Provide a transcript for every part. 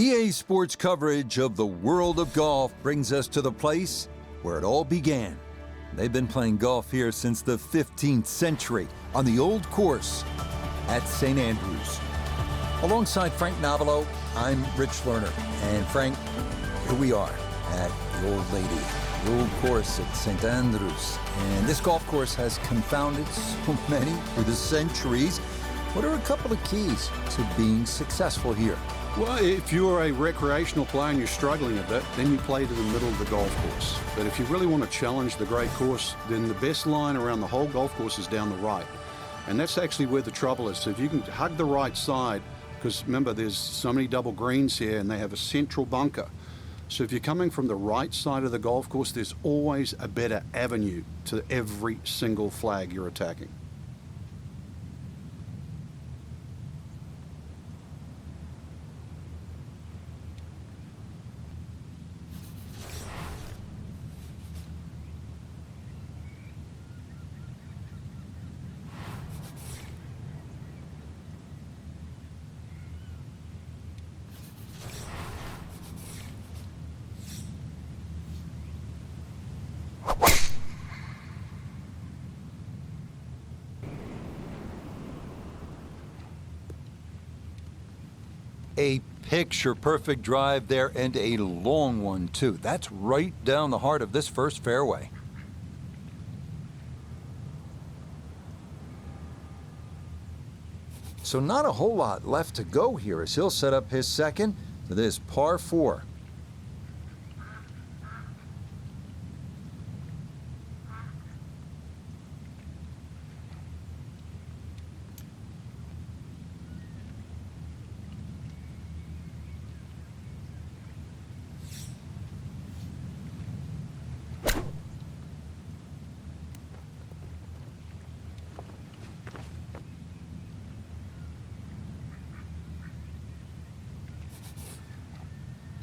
EA Sports coverage of the world of golf brings us to the place where it all began. They've been playing golf here since the 15th century on the old course at St. Andrews. Alongside Frank Novello, I'm Rich Lerner. And Frank, here we are at the Old Lady, the old course at St. Andrews. And this golf course has confounded so many through the centuries. What are a couple of keys to being successful here? Well, if you're a recreational player and you're struggling a bit, then you play to the middle of the golf course. But if you really want to challenge the great course, then the best line around the whole golf course is down the right. And that's actually where the trouble is. So if you can hug the right side, because remember there's so many double greens here and they have a central bunker. So if you're coming from the right side of the golf course, there's always a better avenue to every single flag you're attacking. A picture-perfect drive there, and a long one, too. That's right down the heart of this first fairway. So not a whole lot left to go here as he'll set up his second to this par 4.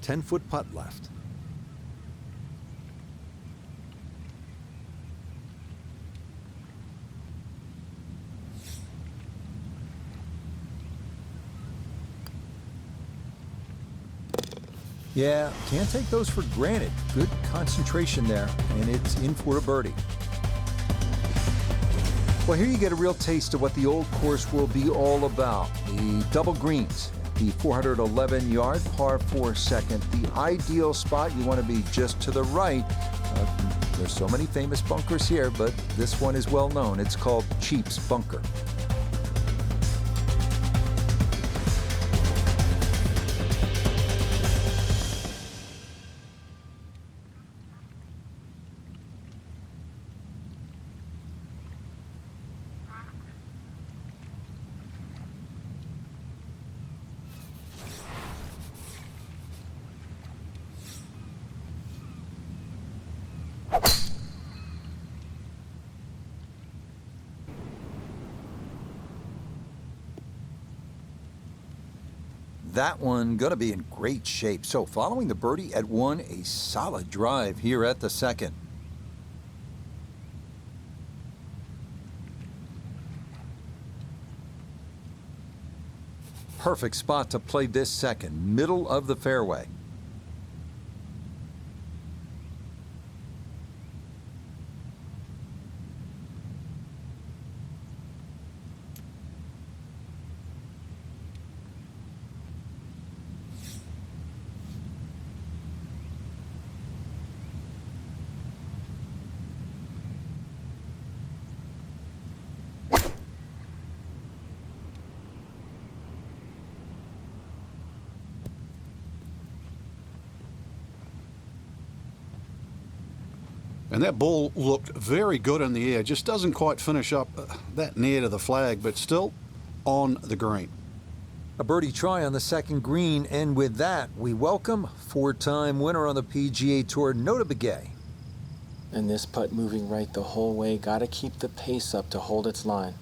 Ten-foot putt left. Yeah, can't take those for granted. Good concentration there, and it's in for a birdie. Well, here you get a real taste of what the old course will be all about. The double greens. The 411-yard par 4 second, the ideal spot. You want to be just to the right. There's so many famous bunkers here, but this one is well known. It's called Chief's Bunker. That one gonna be in great shape. So following the birdie at 1, a solid drive here at the second. Perfect spot to play this second, middle of the fairway. And that ball looked very good in the air. Just doesn't quite finish up that near to the flag, but still on the green. A birdie try on the second green, and with that, we welcome four-time winner on the PGA Tour, Nota Begay. And this putt moving right the whole way, gotta keep the pace up to hold its line.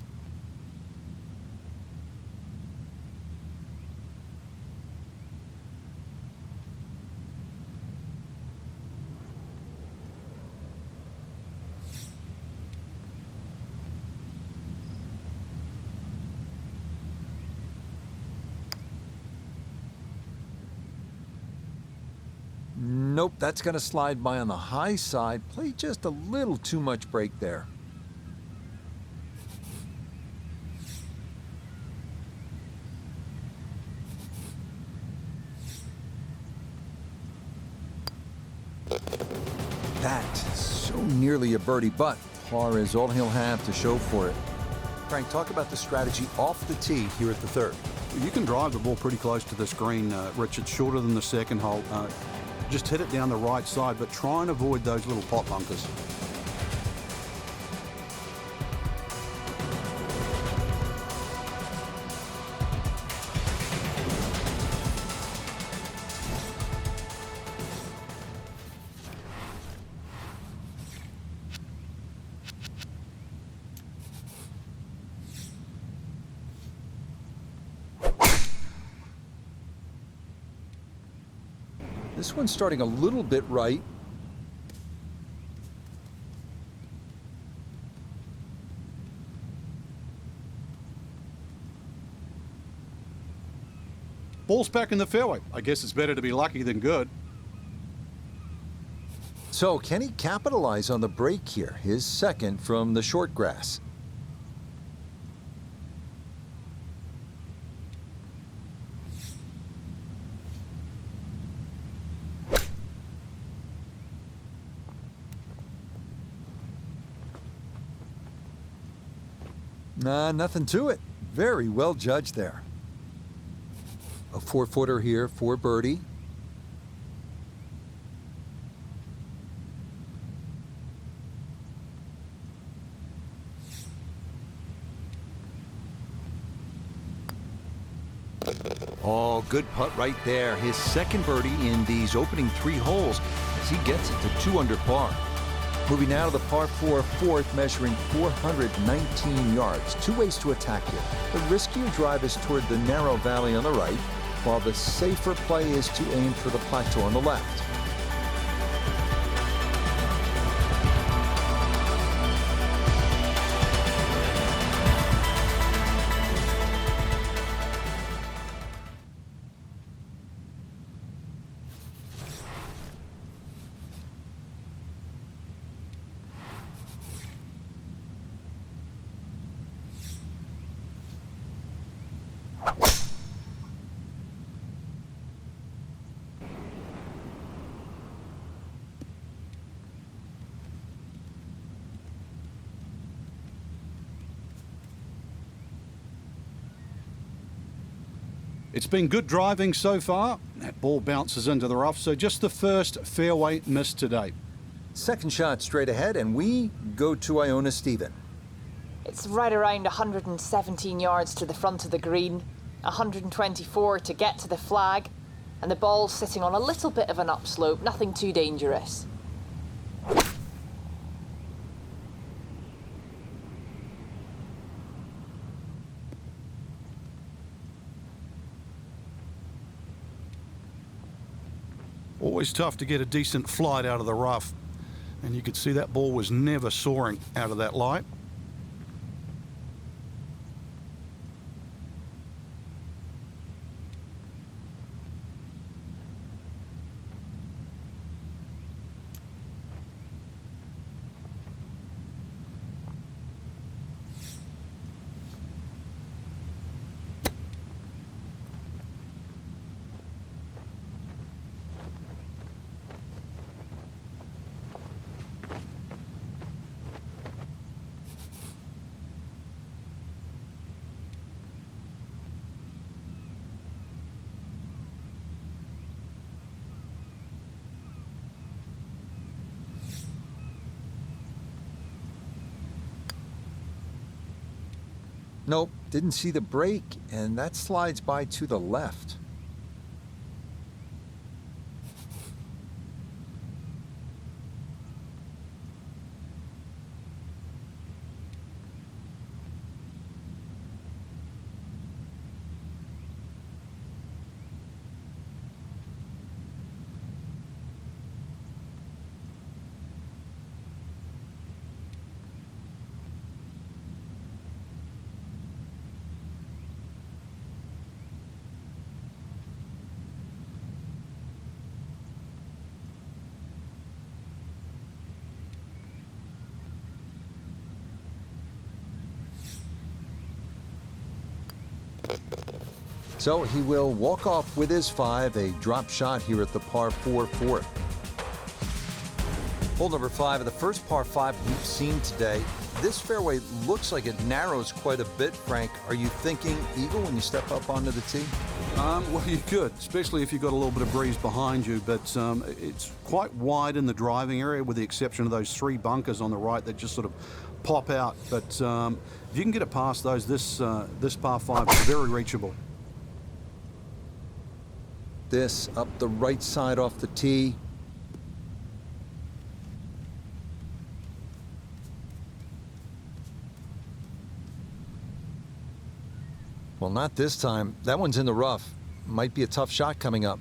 Nope, that's going to slide by on the high side. Played just a little too much break there. That so nearly a birdie, but par is all he'll have to show for it. Frank, talk about the strategy off the tee here at the third. You can drive the ball pretty close to this green, Rich. It's shorter than the second hole. Just hit it down the right side, but try and avoid those little pot bunkers. This one's starting a little bit right. Ball's back in the fairway. I guess it's better to be lucky than good. So can he capitalize on the break here? His second from the short grass. Nah, nothing to it. Very well judged there. A 4-footer here for birdie. Oh, good putt right there. His second birdie in these opening 3 holes as he gets it to 2 under par. Moving now to the par 4 fourth, measuring 419 yards. 2 ways to attack here. The riskier drive is toward the narrow valley on the right, while the safer play is to aim for the plateau on the left. It's been good driving so far. That ball bounces into the rough, so just the first fairway miss today. Second shot straight ahead, and we go to Iona Stephen. It's right around 117 yards to the front of the green, 124 to get to the flag, and the ball's sitting on a little bit of an upslope, nothing too dangerous. Always tough to get a decent flight out of the rough. And you could see that ball was never soaring out of that light. Nope, didn't see the break, and that slides by to the left. So he will walk off with his 5, a drop shot here at the par 4 fourth. Hole number 5 of the first par 5 we've seen today. This fairway looks like it narrows quite a bit, Frank. Are you thinking eagle when you step up onto the tee? Well, you could, especially if you've got a little bit of breeze behind you, but it's quite wide in the driving area with the exception of those 3 bunkers on the right that just sort of pop out. But if you can get it past those, this par 5 is very reachable. This up the right side off the tee. Well, not this time. That one's in the rough. Might be a tough shot coming up.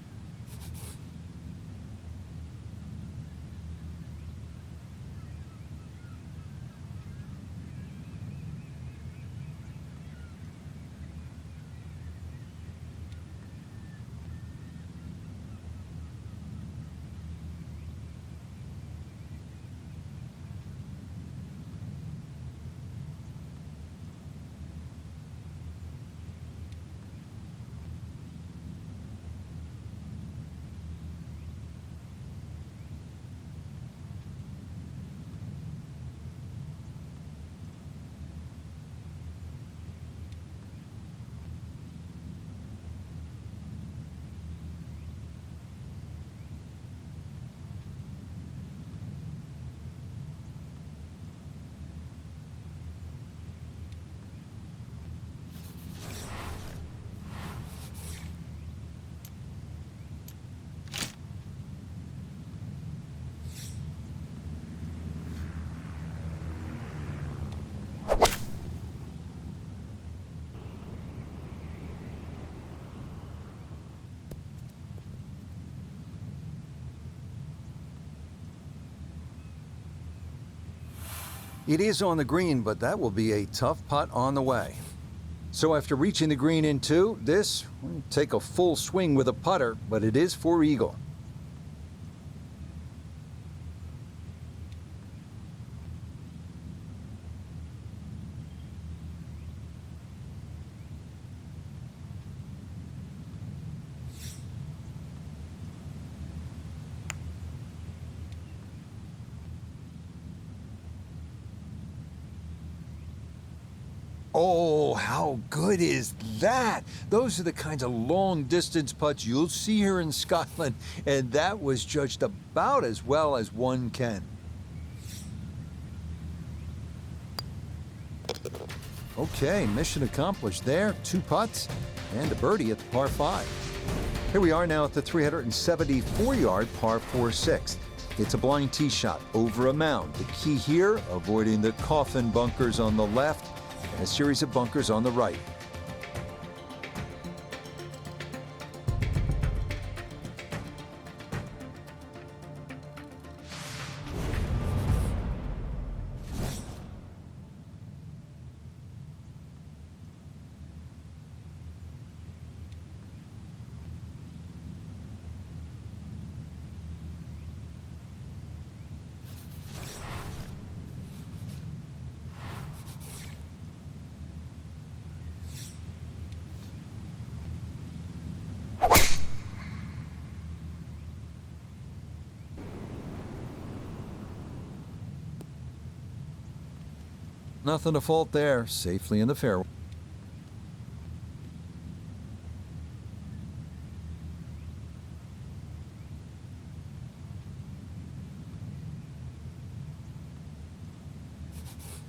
It is on the green, but that will be a tough putt on the way. So after reaching the green in 2, this will take a full swing with a putter, but it is for eagle. Oh, how good is that? Those are the kinds of long-distance putts you'll see here in Scotland, and that was judged about as well as one can. Okay, mission accomplished there. 2 putts and a birdie at the par 5. Here we are now at the 374-yard par 4-6. It's a blind tee shot over a mound. The key here, avoiding the coffin bunkers on the left and a series of bunkers on the right. Nothing to fault there, safely in the fairway.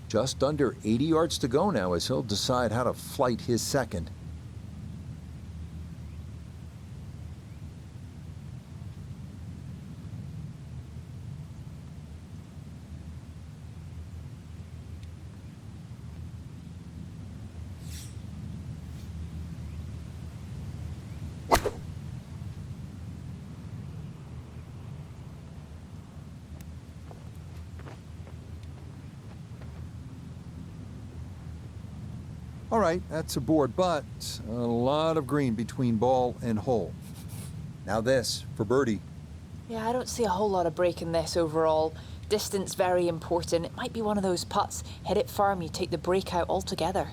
Just under 80 yards to go now as he'll decide how to flight his second. All right, that's a board, but a lot of green between ball and hole. Now this for birdie. Yeah, I don't see a whole lot of break in this overall. Distance very important. It might be one of those putts. Hit it firm, you take the break out altogether.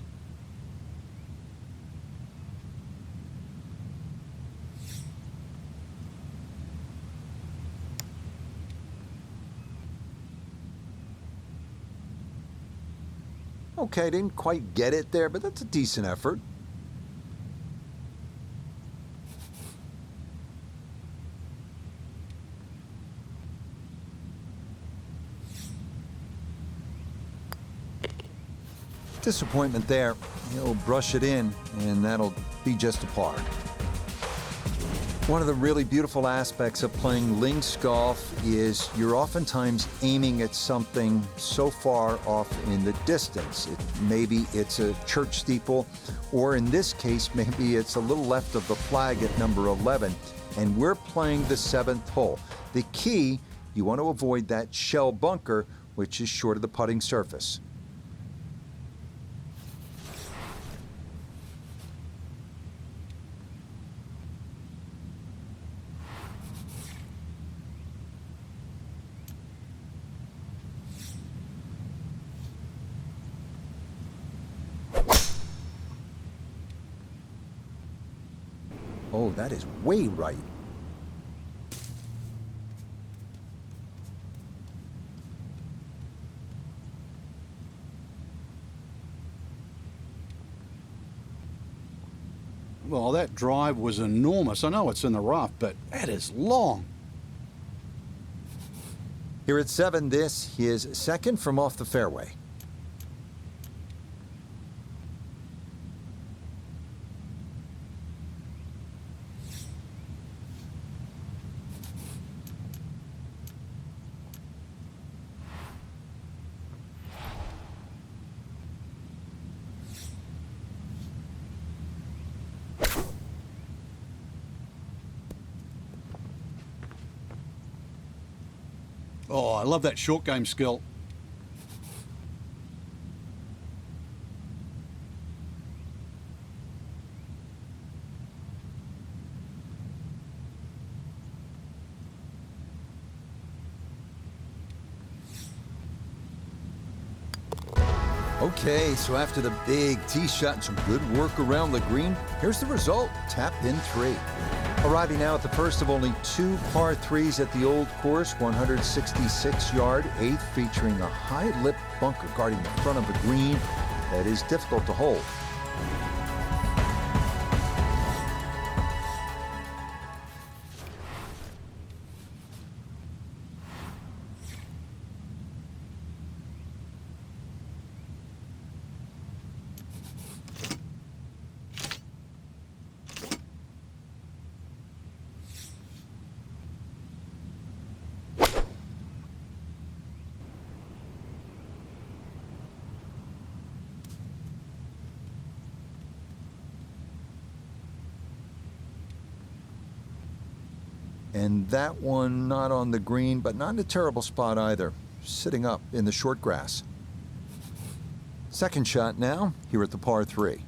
Okay, didn't quite get it there, but that's a decent effort. Disappointment there. He'll brush it in, and that'll be just a par. One of the really beautiful aspects of playing links golf is you're oftentimes aiming at something so far off in the distance. Maybe it's a church steeple, or in this case, maybe it's a little left of the flag at number 11, and we're playing the 7th hole. The key, you want to avoid that shell bunker, which is short of the putting surface. Oh, that is way right. Well, that drive was enormous. I know it's in the rough, but that is long. Here at 7, this is second from off the fairway. Oh, I love that short game skill. Okay, so after the big tee shot and some good work around the green, here's the result, tap in 3. Arriving now at the first of only 2 par 3s at the old course, 166-yard, 8th, featuring a high-lip bunker guarding the front of the green that is difficult to hold. And that one not on the green, but not in a terrible spot either, sitting up in the short grass. Second shot now, here at the par 3.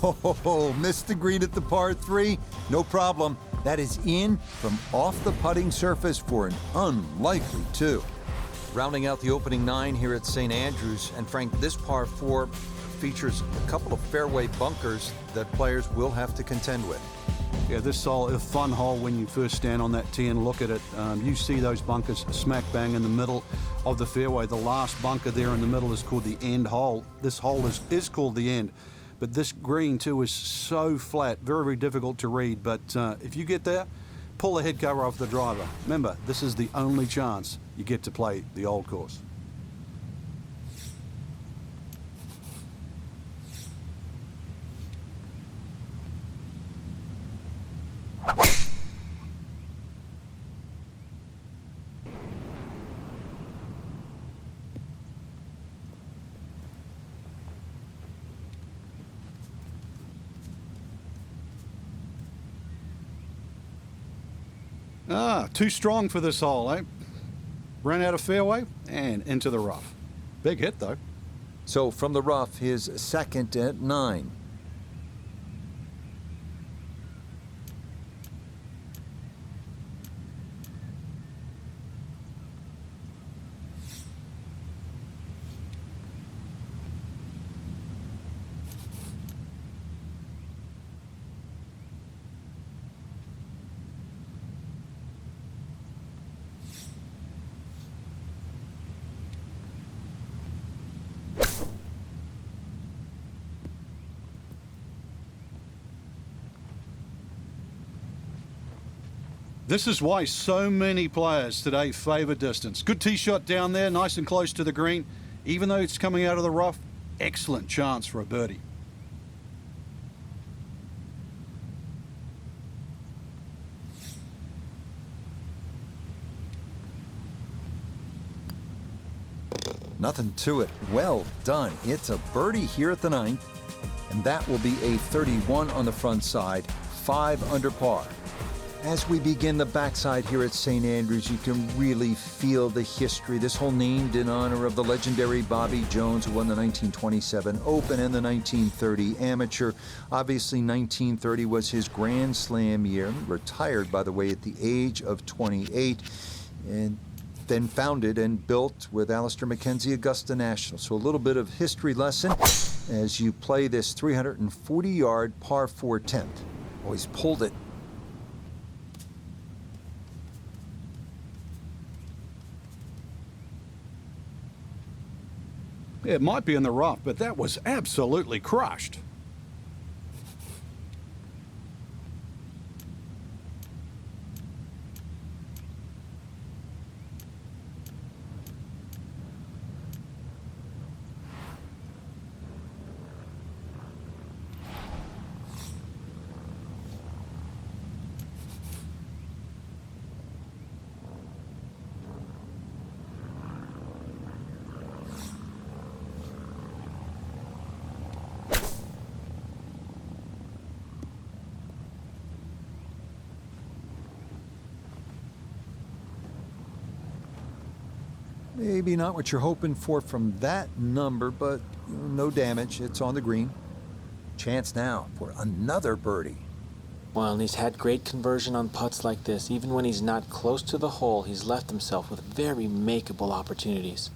Oh, missed the green at the par 3. No problem. That is in from off the putting surface for an unlikely 2. Rounding out the opening 9 here at St. Andrews, and Frank, this par 4 features a couple of fairway bunkers that players will have to contend with. Yeah, this is a fun hole when you first stand on that tee and look at it. You see those bunkers smack bang in the middle of the fairway. The last bunker there in the middle is called the end hole. This hole is called the end. But this green, too, is so flat, very, very difficult to read. But if you get there, pull the head cover off the driver. Remember, this is the only chance you get to play the old course. Too strong for this hole, eh? Ran out of fairway and into the rough. Big hit, though. So from the rough, his second at 9. This is why so many players today favour distance. Good tee shot down there, nice and close to the green. Even though it's coming out of the rough, excellent chance for a birdie. Nothing to it. Well done. It's a birdie here at the ninth, and that will be a 31 on the front side, 5 under par. As we begin the backside here at St. Andrews, you can really feel the history. This hole named in honor of the legendary Bobby Jones, who won the 1927 Open and the 1930 Amateur. Obviously, 1930 was his Grand Slam year. Retired, by the way, at the age of 28, and then founded and built with Alistair McKenzie Augusta National. So a little bit of history lesson as you play this 340-yard par 4 10th. Always pulled it. It might be in the rough, but that was absolutely crushed. Maybe not what you're hoping for from that number, but no damage. It's on the green. Chance now for another birdie. Well, and he's had great conversion on putts like this. Even when he's not close to the hole, he's left himself with very makeable opportunities.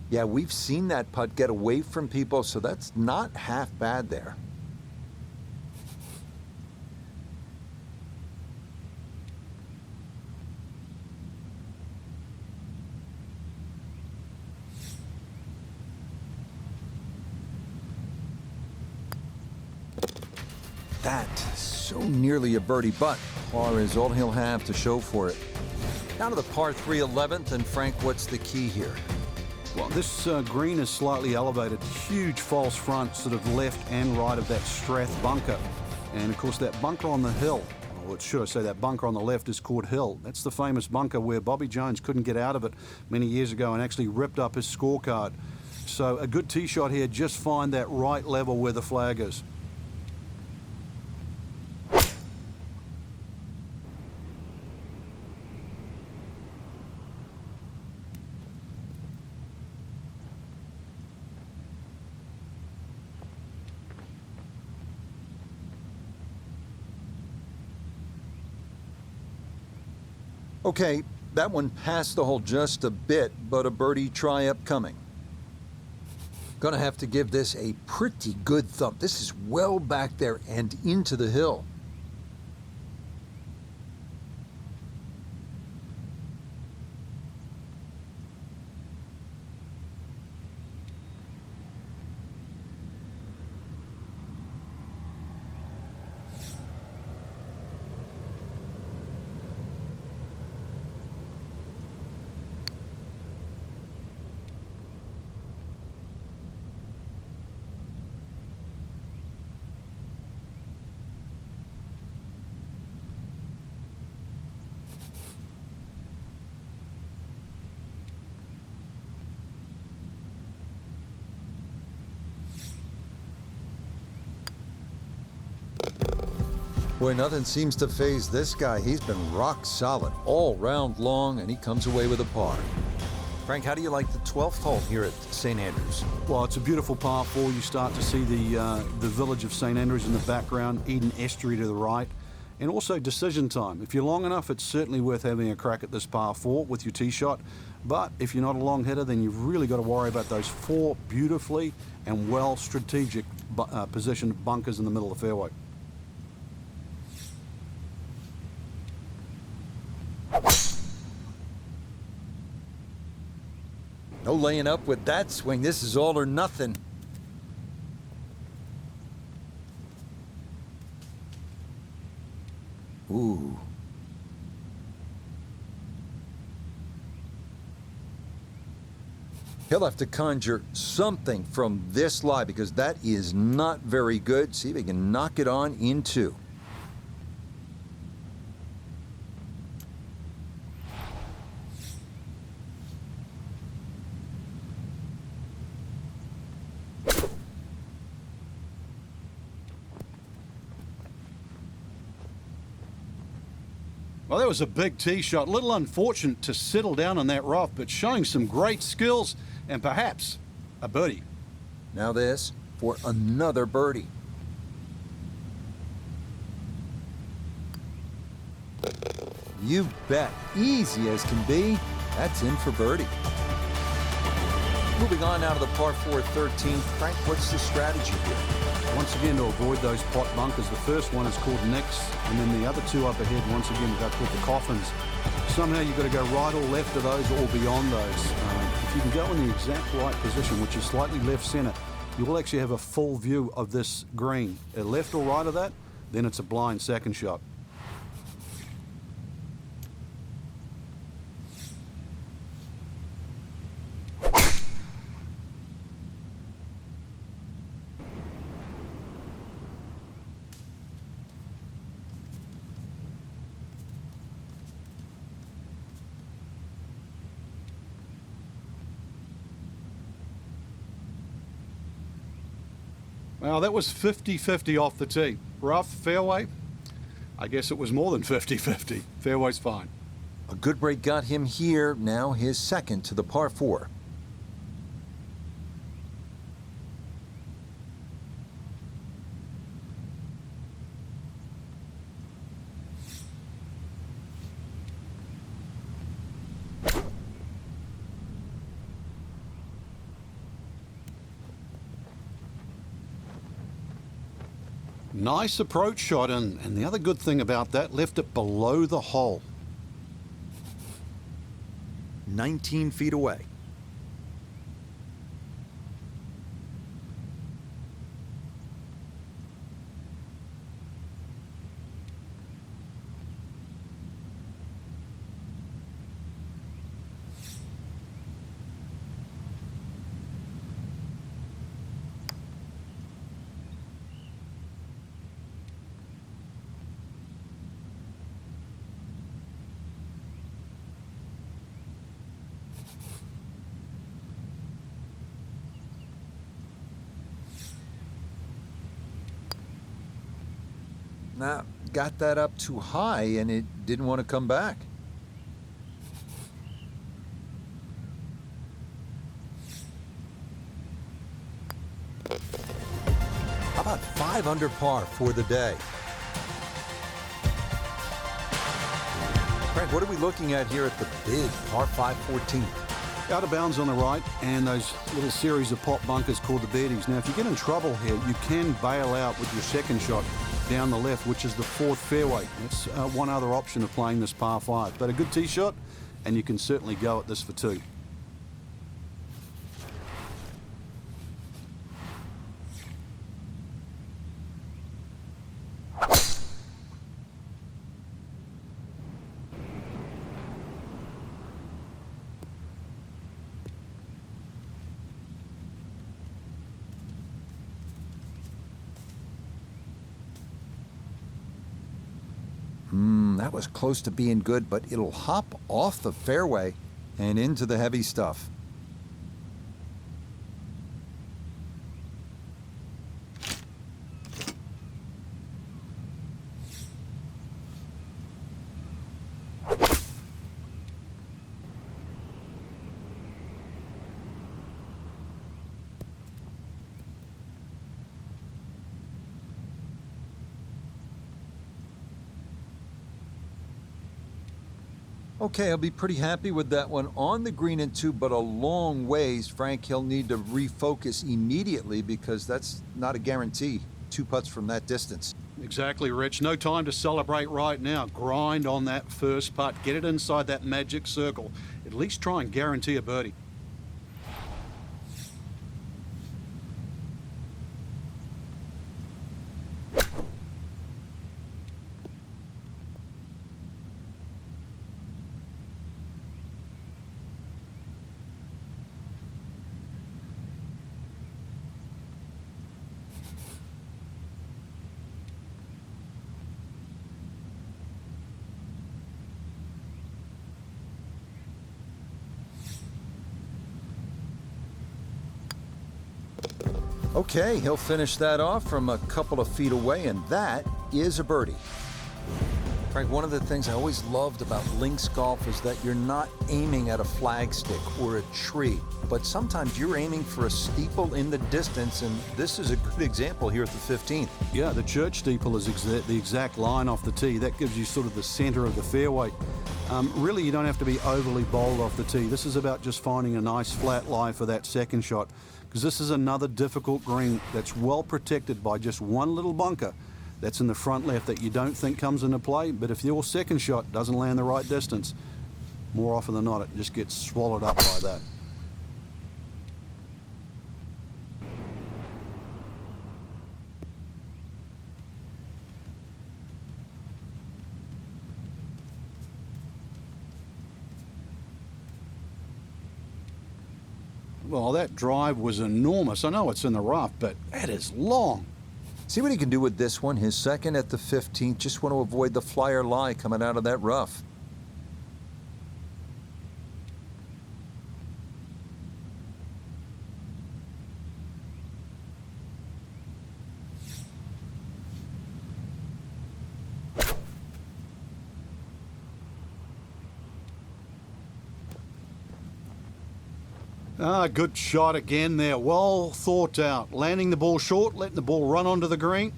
Yeah, we've seen that putt get away from people, so that's not half bad there. That so nearly a birdie, but par is all he'll have to show for it. Down to the par 3 11th, and Frank, what's the key here? Well, this green is slightly elevated. Huge false front, sort of left and right of that Strath bunker. And of course that bunker on the hill, or should I say that bunker on the left is called Hill. That's the famous bunker where Bobby Jones couldn't get out of it many years ago and actually ripped up his scorecard. So a good tee shot here, just find that right level where the flag is. Okay, that one passed the hole just a bit, but a birdie try upcoming. Gonna have to give this a pretty good thump. This is well back there and into the hill. Boy, nothing seems to faze this guy. He's been rock solid all round long, and he comes away with a par. Frank, how do you like the 12th hole here at St. Andrews? Well, it's a beautiful par 4. You start to see the village of St. Andrews in the background, Eden Estuary to the right, and also decision time. If you're long enough, it's certainly worth having a crack at this par 4 with your tee shot. But if you're not a long hitter, then you've really got to worry about those 4 beautifully and well strategic positioned bunkers in the middle of the fairway. No laying up with that swing. This is all or nothing. Ooh. He'll have to conjure something from this lie because that is not very good. See if he can knock it on in two. Well, that was a big tee shot. A little unfortunate to settle down on that rough, but showing some great skills and perhaps a birdie. Now this for another birdie. You bet. Easy as can be. That's in for birdie. Moving on now to the par 4 13th. Frank, what's the strategy here? Once again, to avoid those pot bunkers, the first one is called Nicks, and then the other two up ahead, once again, are called the Coffins. Somehow you've got to go right or left of those or beyond those. If you can go in the exact right position, which is slightly left center, you will actually have a full view of this green. Left or right of that, then it's a blind second shot. Well, that was 50-50 off the tee. Rough, fairway, I guess it was more than 50-50. Fairway's fine. A good break got him here. Now his second to the par 4. Nice approach shot, and the other good thing about that, left it below the hole. 19 feet away. Now, got that up too high and it didn't want to come back. How about 5 under par for the day? Frank, what are we looking at here at the big par 5 14? Out of bounds on the right, and those little series of pot bunkers called the birdies. Now, if you get in trouble here, you can bail out with your second shot down the left, which is the 4th fairway. That's one other option of playing this par 5. But a good tee shot, and you can certainly go at this for 2. That was close to being good, but it'll hop off the fairway and into the heavy stuff. Okay, I'll be pretty happy with that one on the green and 2, but a long ways. Frank, he'll need to refocus immediately because that's not a guarantee. 2 putts from that distance. Exactly, Rich. No time to celebrate right now. Grind on that first putt. Get it inside that magic circle. At least try and guarantee a birdie. Okay, he'll finish that off from a couple of feet away, and that is a birdie. Frank, one of the things I always loved about links golf is that you're not aiming at a flagstick or a tree, but sometimes you're aiming for a steeple in the distance, and this is a good example here at the 15th. Yeah, the church steeple is the exact line off the tee. That gives you sort of the center of the fairway. Really, you don't have to be overly bold off the tee. This is about just finding a nice flat lie for that second shot, because this is another difficult green that's well protected by just one little bunker that's in the front left that you don't think comes into play, but if your second shot doesn't land the right distance, more often than not, it just gets swallowed up by that. Well, that drive was enormous. I know it's in the rough, but that is long. See what he can do with this one, his second at the 15th. Just want to avoid the flyer lie coming out of that rough. Good shot again there. Well thought out. Landing the ball short, letting the ball run onto the green.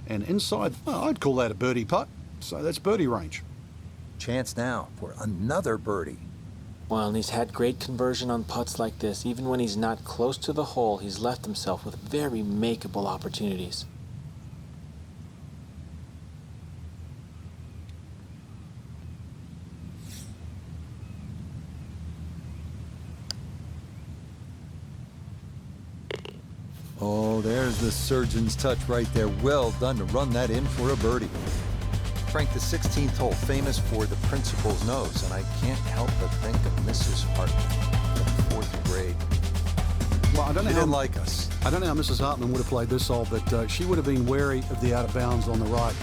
And inside, I'd call that a birdie putt. So that's birdie range. Chance now for another birdie. Well, and he's had great conversion on putts like this. Even when he's not close to the hole, he's left himself with very makeable opportunities. Oh, there's the surgeon's touch right there. Well done to run that in for a birdie. Frank, the 16th hole, famous for the principal's nose, and I can't help but think of Mrs. Hartman from 4th grade. Well, I don't know She how didn't like us. I don't know how Mrs. Hartman would have played this hole, but she would have been wary of the out of bounds on the right.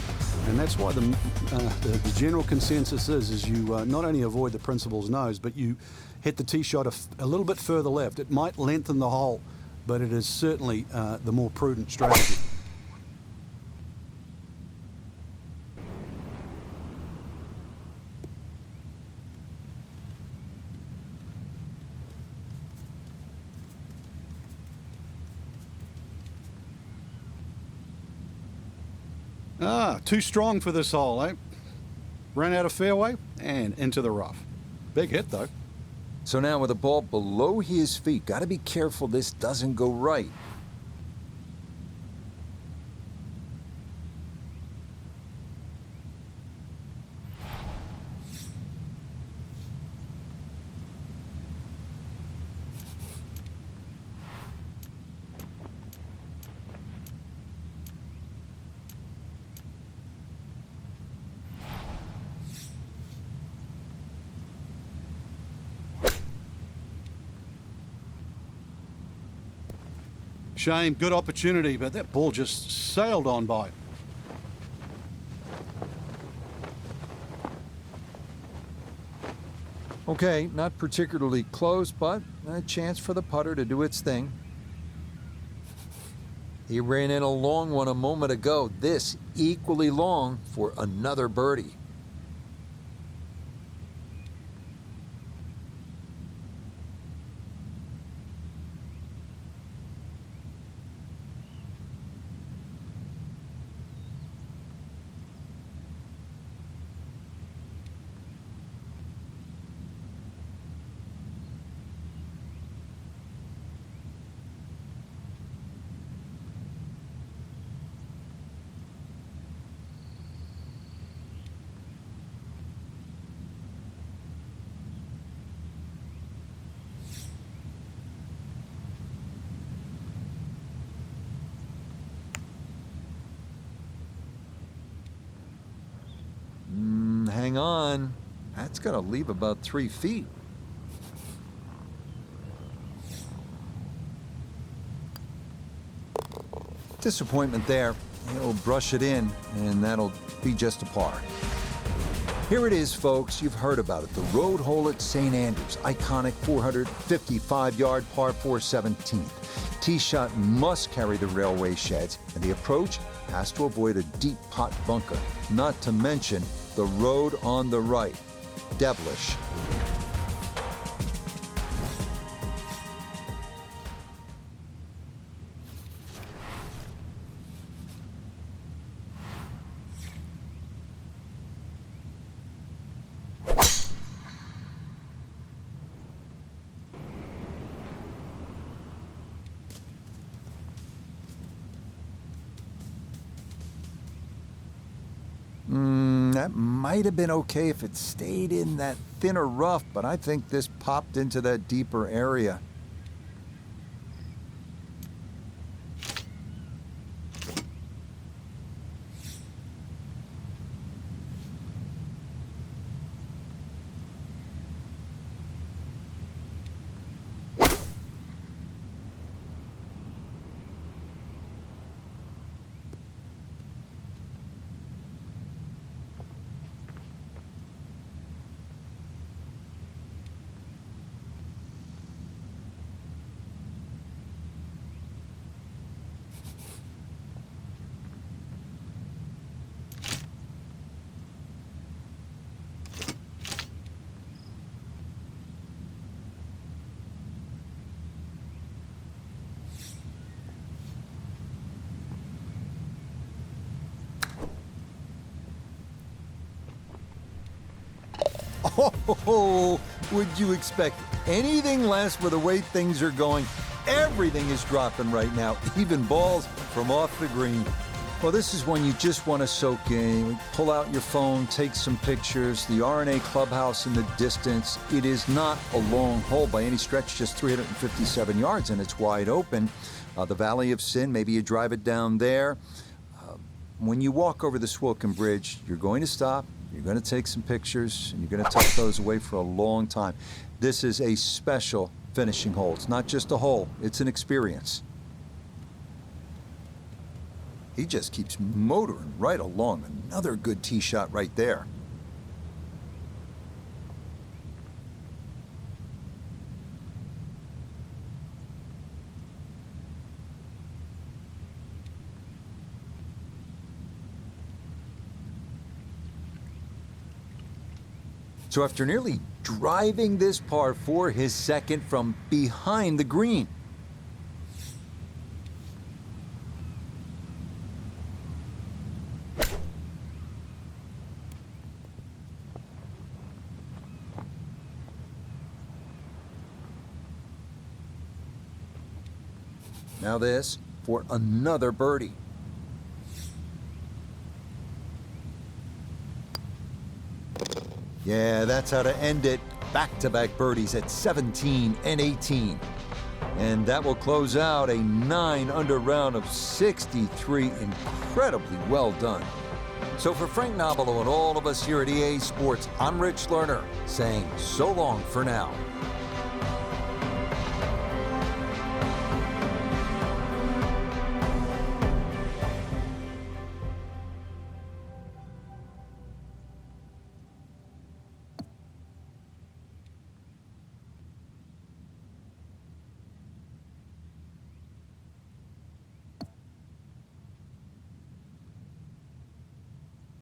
And that's why the general consensus is you not only avoid the principal's nose, but you hit the tee shot a little bit further left. It might lengthen the hole, but it is certainly the more prudent strategy. Too strong for this hole, eh? Ran out of fairway and into the rough. Big hit, though. So now with the ball below his feet, got to be careful this doesn't go right. Shame, good opportunity, but that ball just sailed on by. Okay, not particularly close, but a chance for the putter to do its thing. He ran in a long one a moment ago. This equally long for another birdie. Hang on. That's going to leave about 3 feet. Disappointment there. He'll brush it in, and that'll be just a par. Here it is, folks. You've heard about it. The road hole at St. Andrews. Iconic 455-yard par 4 17th. tee shot must carry the railway sheds, and the approach has to avoid a deep pot bunker, not to mention the road on the right. Devilish. That might have been okay if it stayed in that thinner rough, but I think this popped into that deeper area. Oh, would you expect anything less with the way things are going? Everything is dropping right now, even balls from off the green. Well, this is when you just want to soak in, pull out your phone, take some pictures. The R&A clubhouse in the distance. It is not a long hole by any stretch, just 357 yards, and it's wide open. The Valley of Sin, maybe you drive it down there. When you walk over the Swilcan Bridge, you're going to stop. You're going to take some pictures, and you're going to tuck those away for a long time. This is a special finishing hole. It's not just a hole, it's an experience. He just keeps motoring right along. Another good tee shot right there. So after nearly driving this par 4, his second from behind the green. Now this for another birdie. Yeah, that's how to end it. Back-to-back birdies at 17 and 18. And that will close out a 9-under round of 63. Incredibly well done. So for Frank Nobilo and all of us here at EA Sports, I'm Rich Lerner saying so long for now.